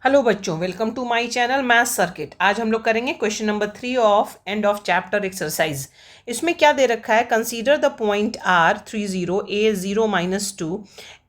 Hello बच्चों, welcome to my channel math circuit. आज हम लोग करेंगे question number 3 of end of chapter exercise. इसमें क्या दे रखा है, consider the point R 30 a 0 -2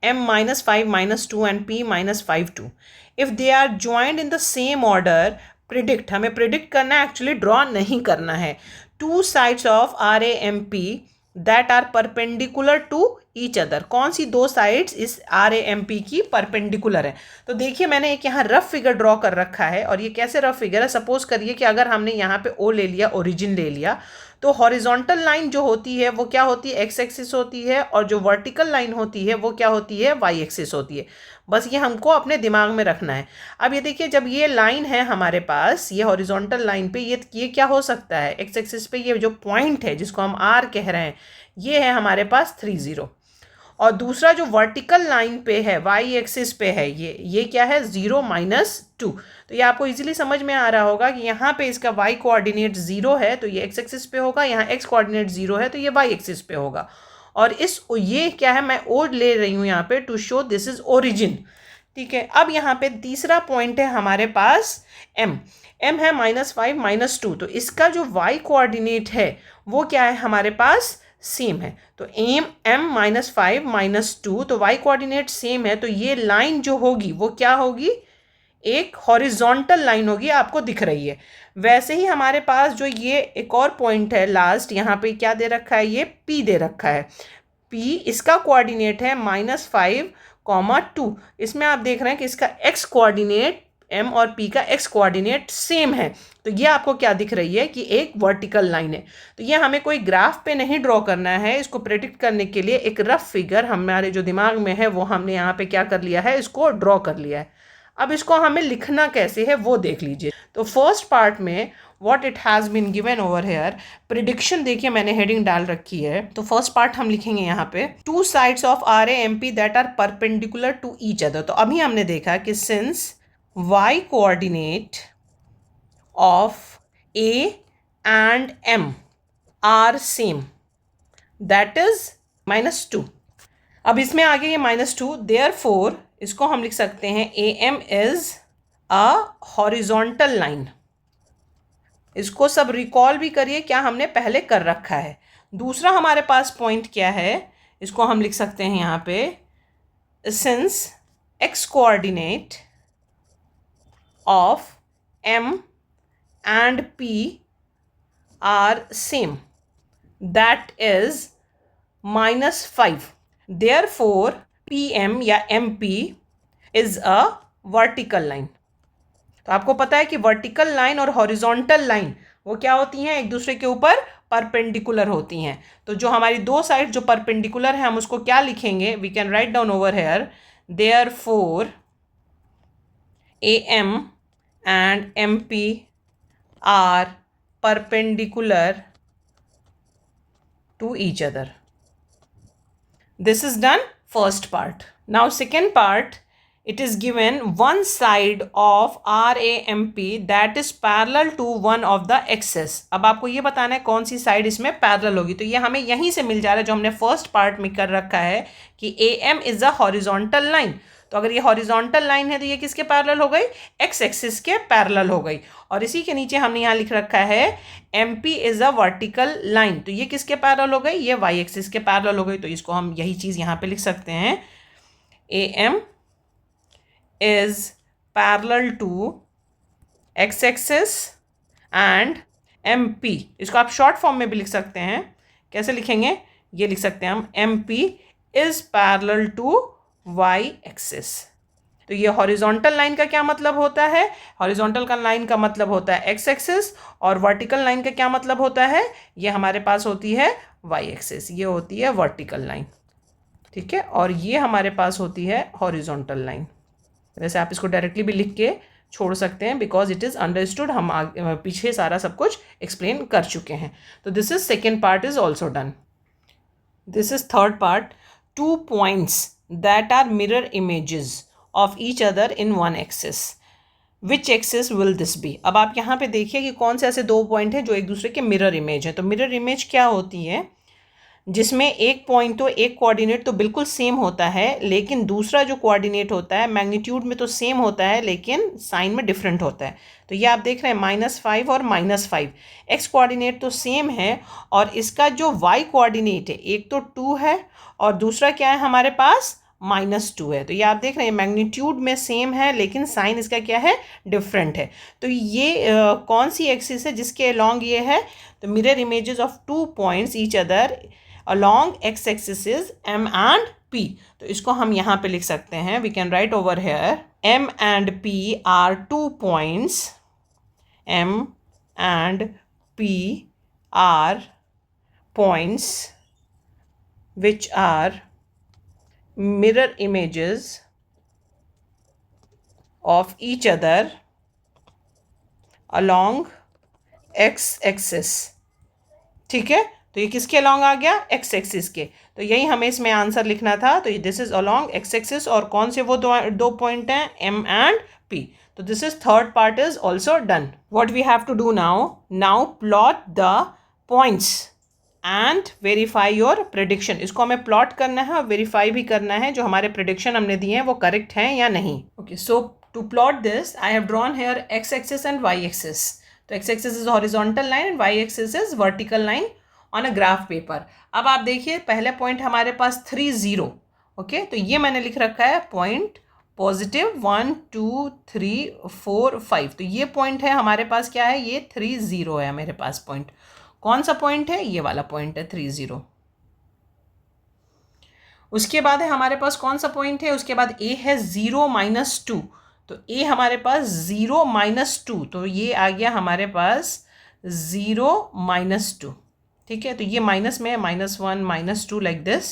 m -5 -2 and p -5 2 if they are joined in the same order. Predict, हमें प्रिडिक्ट करना है, एक्चुअली ड्रॉ नहीं करना है। Two sides of R A M P that are perpendicular to each other. कौन सी दो sides इस are A M P की परपेंडिकुलर है? तो देखिए, मैंने एक यहाँ रफ फिगर ड्रॉ कर रखा है। और ये कैसे रफ फिगर है? सपोज करिए कि अगर हमने यहाँ पे ओ ले लिया, ओरिजिन ले लिया, तो हॉरिजॉन्टल लाइन जो होती है वो क्या होती है? एक्स एक्सिस होती है। और जो वर्टिकल लाइन होती है वो क्या होती है? वाई एक्सिस होती है। बस ये हमको अपने दिमाग में रखना है। अब ये देखिए, जब ये लाइन है हमारे पास, ये हॉरिजॉन्टल लाइन पे, ये क्या हो सकता है? एक्स एक्सिस पे ये जो पॉइंट है जिसको हम आर कह रहे हैं, ये है हमारे पास 30। और दूसरा जो वर्टिकल लाइन पे है, वाई एक्सिस पे है, ये क्या है? 0 -2। तो ये आपको इजीली समझ में आ रहा होगा कि यहाँ पे इसका वाई कोऑर्डिनेट 0 है तो ये एक्स एक्सिस पे होगा, यहाँ एक्स कोऑर्डिनेट 0 है तो ये वाई एक्सिस पे होगा। और ये क्या है, मैं ओ ले रही हूँ यहाँ पे to show this is origin. ठीक है। अब यहाँ पे तीसरा पॉइंट है हमारे पास एम है -5 -2। तो इसका जो वाई कोऑर्डिनेट है वो क्या है हमारे पास? सेम है। तो m -5 -2, तो y कोऑर्डिनेट सेम है, तो ये लाइन जो होगी वो क्या होगी? एक हॉरिजॉन्टल लाइन होगी, आपको दिख रही है। वैसे ही हमारे पास जो ये एक और पॉइंट है लास्ट, यहाँ पे क्या दे रखा है? ये p दे रखा है। p इसका कोऑर्डिनेट है -5, 2। इसमें आप देख रहे हैं कि इसका x कोऑर्डिनेट, m और p का x कोऑर्डिनेट सेम है। तो ये आपको क्या दिख रही है कि एक वर्टिकल लाइन है। तो ये हमें कोई ग्राफ पे नहीं ड्रॉ करना है, इसको प्रेडिक्ट करने के लिए एक रफ फिगर हमारे जो दिमाग में है वो हमने यहाँ पे क्या कर लिया है? इसको ड्रॉ कर लिया है। अब इसको हमें लिखना कैसे है वो देख लीजिए। तो फर्स्ट पार्ट में what it has been given over here, prediction, देखिए मैंने हेडिंग डाल रखी है। तो फर्स्ट पार्ट हम लिखेंगे यहाँ पे, two sides of R A M P that are perpendicular to each other. तो अभी हमने देखा कि since y coordinate of A and M are same, that is -2। अब इसमें आगे ये -2, therefore इसको हम लिख सकते हैं AM is a horizontal line। इसको सब रिकॉल भी करिए, क्या हमने पहले कर रखा है। दूसरा हमारे पास पॉइंट क्या है, इसको हम लिख सकते हैं यहाँ पे, since x coordinate of M and P are same, that is -5। therefore PM या MP is a vertical line। तो आपको पता है कि वर्टिकल लाइन और हॉरिजॉन्टल लाइन वो क्या होती हैं? एक दूसरे के ऊपर परपेंडिकुलर होती हैं। तो जो हमारी दो साइड जो परपेंडिकुलर है, हम उसको क्या लिखेंगे? We can write down over here, therefore AM and MP are perpendicular to each other. This is done first part. Now second part, it is given one side of RAMP that is parallel to one of the axis। अब आपको ये बताना है कौन सी side इसमें parallel होगी। तो ये हमें यहीं से मिल जा रहा है जो हमने फर्स्ट पार्ट में कर रखा है कि AM is a horizontal line। तो अगर ये हॉरिजॉन्टल लाइन है तो ये किसके पैरेलल हो गई? एक्स एक्सिस के पैरेलल हो गई। और इसी के नीचे हमने यहाँ लिख रखा है MP is a vertical line. तो ये किसके पैरेलल हो गई? ये वाई एक्सिस के पैरेलल हो गई। तो इसको हम यही चीज़ यहाँ पे लिख सकते हैं, AM is parallel to x axis and MP। इसको आप शॉर्ट फॉर्म में भी लिख सकते हैं। कैसे लिखेंगे? ये लिख सकते हैं हम, MP is parallel to y axis. तो ये हॉरिजॉन्टल लाइन का क्या मतलब होता है? हॉरिजॉन्टल का लाइन का मतलब होता है एक्स एक्सिस, और वर्टिकल लाइन का क्या मतलब होता है? ये हमारे पास होती है वाई एक्सिस, ये होती है वर्टिकल लाइन। ठीक है। और ये हमारे पास होती है हॉरिजॉन्टल लाइन। वैसे आप इसको डायरेक्टली भी लिख के छोड़ सकते हैं, बिकॉज इट इज़ अंडरस्टूड। हम पीछे सारा सब कुछ एक्सप्लेन कर चुके हैं। तो this is second part is also done. This is third part, two points that are mirror images of each other in one axis, which axis will this be? अब आप यहाँ पे देखिए कि कौन से ऐसे दो पॉइंट हैं जो एक दूसरे के मिरर इमेज है। तो मिरर इमेज क्या होती है? जिसमें एक पॉइंट तो एक कोऑर्डिनेट तो बिल्कुल सेम होता है, लेकिन दूसरा जो कोऑर्डिनेट होता है मैग्नीट्यूड में तो सेम होता है लेकिन साइन में डिफरेंट होता है। तो ये आप देख रहे हैं -5 और -5, एक्स कोऑर्डिनेट तो सेम है और इसका जो वाई कोऑर्डिनेट है एक तो 2 है और दूसरा क्या है हमारे पास -2 है। तो ये आप देख रहे हैं मैग्नीट्यूड में सेम है लेकिन साइन इसका क्या है, डिफरेंट है। तो ये कौन सी एक्सिस है जिसके अलॉन्ग ये है, तो mirror images of 2 points each other along x axis is m and p। तो इसको हम यहाँ पे लिख सकते हैं, we can write over here m and p are 2 points, m and p are points which are mirror images of each other along x axis। ठीक है, तो ये किसके अलॉन्ग आ गया, एक्स एक्सिस के। तो यही हमें इसमें आंसर लिखना था। तो this is along x axis और कौन से वो दो पॉइंट हैं, एम एंड पी। तो this is third part is also done. What we have to do now plot the points and verify your prediction. इसको हमें प्लॉट करना है और वेरीफाई भी करना है जो हमारे प्रिडिक्शन हमने दिए हैं वो करेक्ट हैं या नहीं। Okay, so to plot this I have drawn here x axis and y axis. तो x axis is horizontal line and y axis is vertical line on a graph paper. अब आप देखिए पहले पॉइंट हमारे पास 3 0। Okay, तो ये मैंने लिख रखा है पॉइंट पॉजिटिव 1 2 3 4 5। तो ये पॉइंट है हमारे पास क्या है, ये 3 0 है मेरे पास पॉइंट। कौन सा पॉइंट है, ये वाला पॉइंट है 3 0। उसके बाद है हमारे पास कौन सा पॉइंट है, उसके बाद ए है 0 -2। तो ए हमारे पास 0 -2, तो ये आ गया हमारे पास 0 -2। ठीक है, तो ये माइनस में है, -1 -2 लाइक दिस।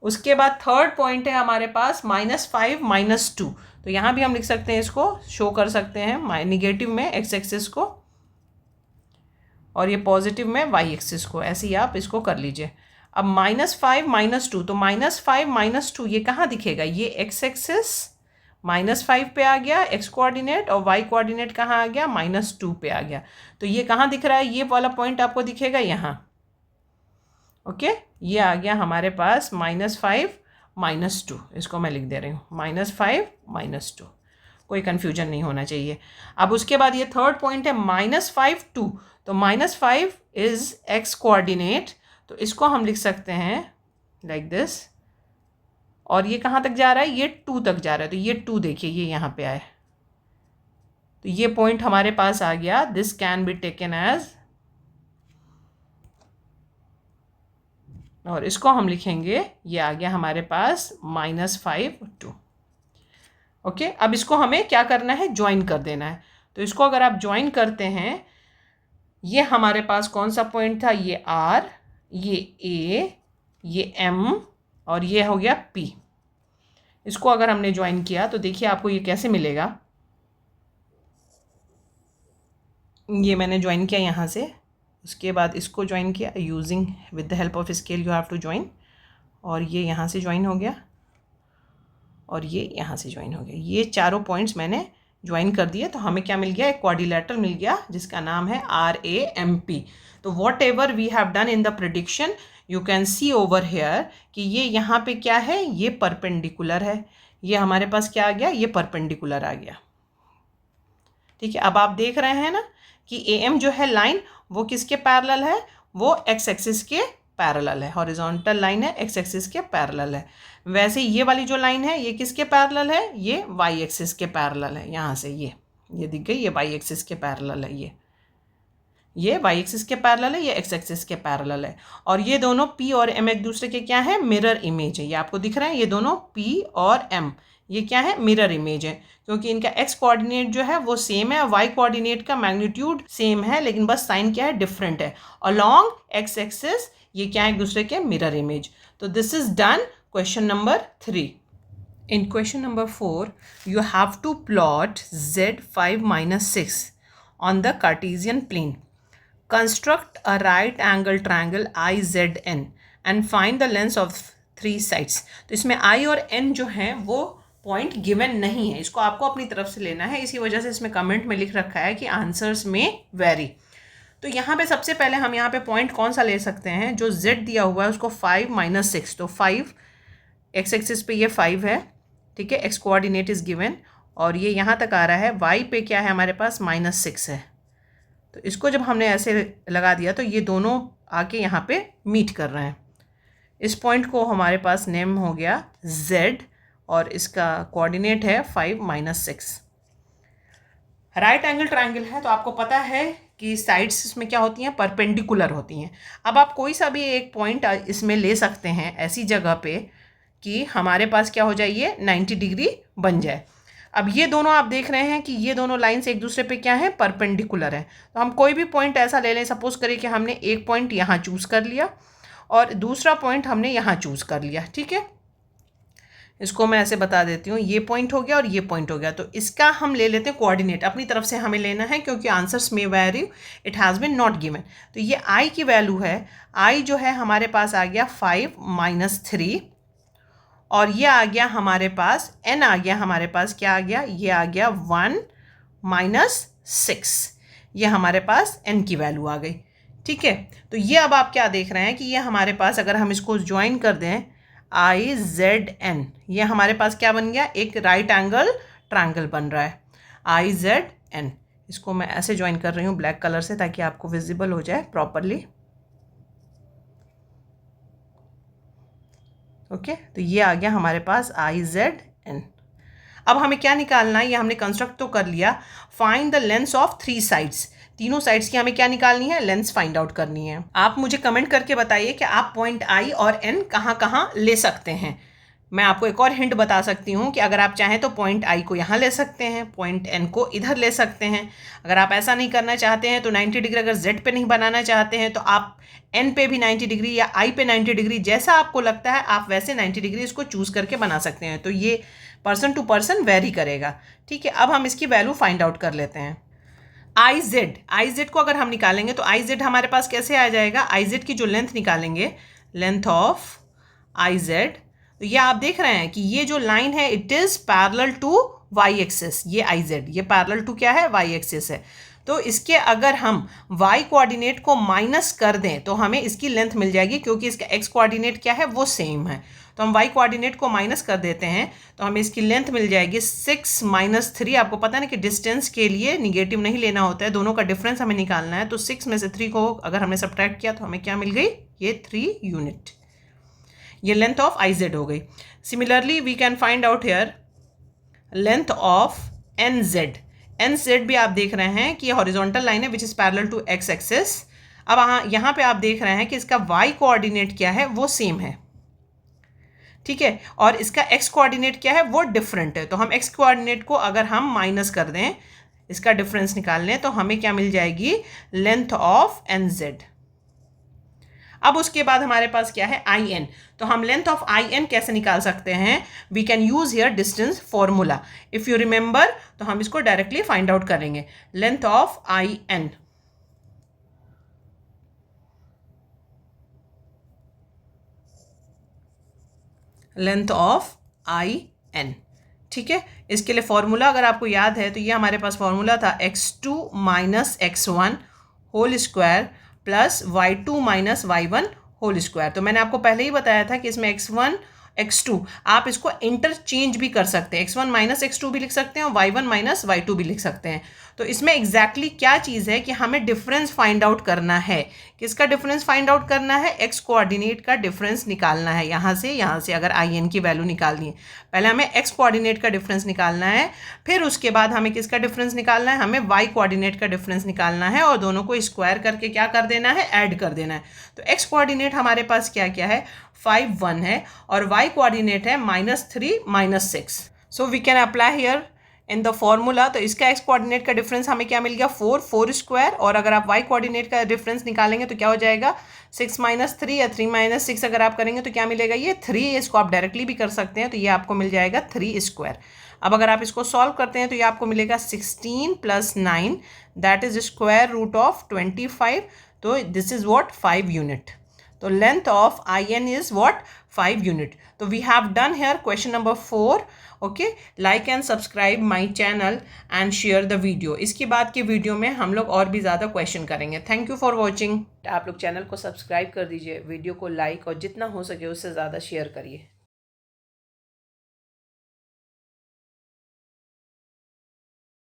उसके बाद थर्ड पॉइंट है हमारे पास -5 -2। तो यहाँ भी हम लिख सकते हैं, इसको शो कर सकते हैं निगेटिव में एक्स एक्सिस को और ये पॉजिटिव में वाई एक्सिस को। ऐसे ही आप इसको कर लीजिए। अब -5 -2, तो -5 -2 ये कहाँ दिखेगा, ये एक्स एक्सिस -5 पे आ गया एक्स कोऑर्डिनेट और वाई कोऑर्डिनेट कहाँ आ गया, -2 पे आ गया। तो ये कहाँ दिख रहा है, ये वाला पॉइंट आपको दिखेगा यहाँ। ओके, ये आ गया हमारे पास -5 -2। इसको मैं लिख दे रही हूँ -5 -2, कोई कन्फ्यूजन नहीं होना चाहिए। अब उसके बाद ये थर्ड पॉइंट है -5 2। तो -5 इज एक्स कोऑर्डिनेट, तो इसको हम लिख सकते हैं लाइक दिस। और ये कहाँ तक जा रहा है, ये 2 तक जा रहा है। तो ये 2 देखिए ये यहाँ पे आए, तो ये पॉइंट हमारे पास आ गया। This can be taken as, और इसको हम लिखेंगे, ये आ गया हमारे पास -5 2। ओके, अब इसको हमें क्या करना है, ज्वाइन कर देना है। तो इसको अगर आप ज्वाइन करते हैं, ये हमारे पास कौन सा पॉइंट था, ये R, ये A, ये M और ये हो गया P। इसको अगर हमने ज्वाइन किया तो देखिए आपको ये कैसे मिलेगा। ये मैंने ज्वाइन किया यहाँ से, उसके बाद इसको ज्वाइन किया using with the help of scale you have to join, और ये यहाँ से ज्वाइन हो गया और ये यहाँ से ज्वाइन हो गया। ये चारों पॉइंट्स मैंने ज्वाइन कर दिए, तो हमें क्या मिल गया, एक क्वाड्रिलेटरल मिल गया जिसका नाम है RAMP। तो whatever we have done in the prediction, you can see over here कि ये यहाँ पे क्या है, ये परपेंडिकुलर है। ये हमारे पास क्या आ गया, ये परपेंडिकुलर आ गया। ठीक है, अब आप देख रहे हैं ना कि AM जो है लाइन वो किसके पैरेलल है, वो एक्स एक्सिस के पैरेलल है। हॉरिजॉन्टल लाइन है, एक्स एक्सिस के पैरेलल है। वैसे ये वाली जो लाइन है ये किसके पैरेलल है, ये वाई एक्सिस के पैरेलल है। यहाँ से ये दिख गई, ये वाई एक्सिस के पैरेलल है। ये वाई एक्सिस के पैरेलल है, ये एक्स एक्सिस के पैरेलल है। और ये दोनों P और M एक दूसरे के क्या है, मिरर इमेज है। ये आपको दिख रहा है, ये दोनों P और M ये क्या है, मिरर इमेज है, क्योंकि इनका एक्स कोऑर्डिनेट जो है वो सेम है, वाई कोऑर्डिनेट का मैग्नीट्यूड सेम है, लेकिन बस साइन क्या है, डिफरेंट है। अलोंग एक्स एक्सिस ये क्या है, एक दूसरे के मिरर इमेज। तो this is done question number 3। In question number 4, you have to plot z5 - 6 on the Cartesian plane. Construct a right angle triangle IZN and find the lengths of 3 sides. तो इसमें I और N जो हैं वो point given नहीं है, इसको आपको अपनी तरफ से लेना है। इसी वजह से इसमें कमेंट में लिख रखा है कि आंसर्स में वेरी। तो यहाँ पे सबसे पहले हम यहाँ पे पॉइंट कौन सा ले सकते हैं, जो z दिया हुआ है उसको 5 - 6, तो 5 x एक्सिस पे ये 5 है, ठीक है, x कोऑर्डिनेट इज गिवन, और ये यहाँ तक आ रहा है, y पे क्या है हमारे पास -6 है। तो इसको जब हमने ऐसे लगा दिया तो ये दोनों आके यहाँ पे मीट कर रहे हैं। इस पॉइंट को हमारे पास नेम हो गया z और इसका कोऑर्डिनेट है 5 - 6। राइट एंगल ट्रायंगल है तो आपको पता है कि साइड्स इसमें क्या होती हैं, परपेंडिकुलर होती हैं। अब आप कोई सा भी एक पॉइंट इसमें ले सकते हैं ऐसी जगह पे कि हमारे पास क्या हो जाए, ये 90 डिग्री बन जाए। अब ये दोनों आप देख रहे हैं कि ये दोनों लाइंस एक दूसरे पे क्या है, परपेंडिकुलर है। तो हम कोई भी पॉइंट ऐसा ले लें, सपोज करें कि हमने एक पॉइंट यहाँ चूज़ कर लिया और दूसरा पॉइंट हमने यहाँ चूज़ कर लिया, ठीक है। इसको मैं ऐसे बता देती हूँ, ये पॉइंट हो गया और ये पॉइंट हो गया। तो इसका हम ले लेते हैं कोऑर्डिनेट, अपनी तरफ से हमें लेना है क्योंकि आंसर्स में very, it has been not given. तो ये आई की वैल्यू है, आई जो है हमारे पास आ गया 5 - 3, और ये आ गया हमारे पास n आ गया, हमारे पास क्या आ गया, ये आ गया 1 - 6, ये हमारे पास n की वैल्यू आ गई, ठीक है। तो ये अब आप क्या देख रहे हैं कि ये हमारे पास अगर हम इसको ज्वाइन कर दें IZN, ये हमारे पास क्या बन गया, एक राइट एंगल ट्रायंगल बन रहा है IZN। इसको मैं ऐसे ज्वाइन कर रही हूँ ब्लैक कलर से ताकि आपको विजिबल हो जाए प्रॉपरली, ओके। तो ये आ गया हमारे पास IZN। अब हमें क्या निकालना है, ये हमने कंस्ट्रक्ट तो कर लिया। Find the lengths of 3 sides, तीनों साइड्स की हमें क्या निकालनी है, लेंथ्स फाइंड आउट करनी है। आप मुझे कमेंट करके बताइए कि आप पॉइंट I और N कहाँ कहाँ ले सकते हैं। मैं आपको एक और हिंट बता सकती हूँ कि अगर आप चाहें तो पॉइंट I को यहाँ ले सकते हैं, पॉइंट N को इधर ले सकते हैं। अगर आप ऐसा नहीं करना चाहते हैं तो 90 डिग्री अगर Z पे नहीं बनाना चाहते हैं तो आप N पे भी 90 डिग्री या I पे 90 डिग्री, जैसा आपको लगता है आप वैसे 90 डिग्री इसको चूज़ करके बना सकते हैं। तो ये पर्सन टू पर्सन वेरी करेगा, ठीक है। अब हम इसकी वैल्यू फाइंड आउट कर लेते हैं। IZ को अगर हम निकालेंगे तो IZ हमारे पास कैसे आ जाएगा, IZ की जो लेंथ निकालेंगे, लेंथ ऑफ IZ, तो ये आप देख रहे हैं कि ये जो लाइन है it is parallel to y axis, ये IZ ये पैरेलल टू क्या है, y एक्सिस है। तो इसके अगर हम y कोऑर्डिनेट को माइनस कर दें तो हमें इसकी लेंथ मिल जाएगी, क्योंकि इसका x कोऑर्डिनेट क्या है, वो सेम है। तो हम y कोऑर्डिनेट को माइनस कर देते हैं तो हमें इसकी लेंथ मिल जाएगी 6 - 3। आपको पता है ना कि डिस्टेंस के लिए निगेटिव नहीं लेना होता है, दोनों का डिफरेंस हमें निकालना है। तो 6 में से 3 को अगर हमने सब्ट्रैक्ट किया तो हमें क्या मिल गई, ये 3 यूनिट, ये लेंथ ऑफ IZ हो गई। Similarly we can find out here length of NZ भी आप देख रहे हैं कि ये हॉरिजॉन्टल लाइन है which is parallel to x axis. अब यहाँ पे आप देख रहे हैं कि इसका y कोऑर्डिनेट क्या है, वो सेम है, ठीक है, और इसका x कोऑर्डिनेट क्या है, वो डिफरेंट है। तो हम x कोऑर्डिनेट को अगर हम माइनस कर दें, इसका डिफरेंस निकाल लें, तो हमें क्या मिल जाएगी, लेंथ ऑफ NZ। अब उसके बाद हमारे पास क्या है, IN। तो हम लेंथ ऑफ IN कैसे निकाल सकते हैं, we can use here distance formula. If you remember तो हम इसको डायरेक्टली फाइंड आउट करेंगे। Length of IN, length of IN, ठीक है। इसके लिए फॉर्मूला अगर आपको याद है तो ये हमारे पास फॉर्मूला था x2 - x1 whole square plus y2 - y1 whole square. तो मैंने आपको पहले ही बताया था कि इसमें x1 x2 आप इसको इंटरचेंज भी कर सकते हैं, x1 - x2 भी लिख सकते हैं और y1 - y2 भी लिख सकते हैं। तो इसमें एग्जैक्टली क्या चीज़ है कि हमें डिफरेंस फाइंड आउट करना है। किसका डिफरेंस फाइंड आउट करना है, x कोऑर्डिनेट का डिफरेंस निकालना है। यहाँ से अगर IN की वैल्यू निकालनी है, पहले हमें x कोऑर्डिनेट का डिफरेंस निकालना है, फिर उसके बाद हमें किसका डिफरेंस निकालना है, हमें y कोऑर्डिनेट का डिफरेंस निकालना है, और दोनों को स्क्वायर करके क्या कर देना है, ऐड कर देना है। तो x कोऑर्डिनेट हमारे पास क्या क्या है, 5 1 है, और y कोऑर्डिनेट है -3 - 6। So we can apply here in the formula. तो इसका x कोऑर्डिनेट का डिफरेंस हमें क्या मिल गया, 4 स्क्वायर, और अगर आप y कोऑर्डिनेट का डिफरेंस निकालेंगे तो क्या हो जाएगा, 6 - 3 या 3 - 6 अगर आप करेंगे तो क्या मिलेगा, ये 3। इसको आप डायरेक्टली भी कर सकते हैं, तो ये आपको मिल जाएगा 3 स्क्वायर। अब अगर आप इसको सॉल्व करते हैं तो ये आपको मिलेगा 16 + 9 that is square root of 25। तो दिस इज व्हाट, 5 यूनिट। तो length of IN is what, 5 unit. तो we have done here question number 4 okay, like and subscribe my channel and share the video. इसके बाद के video में हम लोग और भी ज़्यादा क्वेश्चन करेंगे। Thank you for watching. आप लोग चैनल को सब्सक्राइब कर दीजिए, वीडियो को लाइक और जितना हो सके उससे ज़्यादा शेयर करिए।